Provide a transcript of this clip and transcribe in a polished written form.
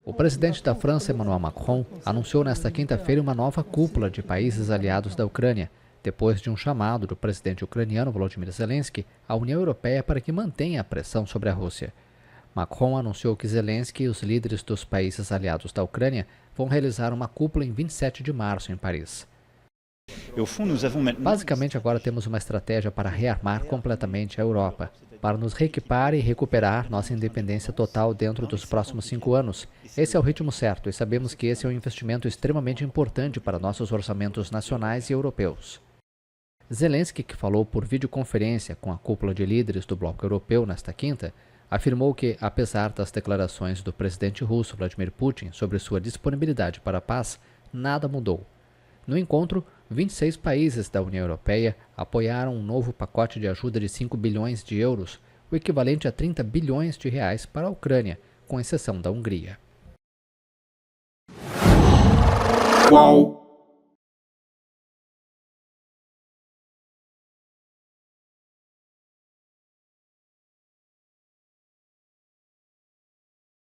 O presidente da França, Emmanuel Macron, anunciou nesta quinta-feira uma nova cúpula de países aliados da Ucrânia, depois de um chamado do presidente ucraniano Volodymyr Zelensky à União Europeia para que mantenha a pressão sobre a Rússia. Macron anunciou que Zelensky e os líderes dos países aliados da Ucrânia vão realizar uma cúpula em 27 de março em Paris. Basicamente, agora temos uma estratégia para rearmar completamente a Europa, para nos reequipar e recuperar nossa independência total dentro dos próximos 5 anos. Esse é o ritmo certo e sabemos que esse é um investimento extremamente importante para nossos orçamentos nacionais e europeus. Zelensky, que falou por videoconferência com a cúpula de líderes do bloco europeu nesta quinta, afirmou que, apesar das declarações do presidente russo Vladimir Putin sobre sua disponibilidade para a paz, nada mudou. No encontro, 26 países da União Europeia apoiaram um novo pacote de ajuda de 5 bilhões de euros, o equivalente a 30 bilhões de reais para a Ucrânia, com exceção da Hungria. Uau!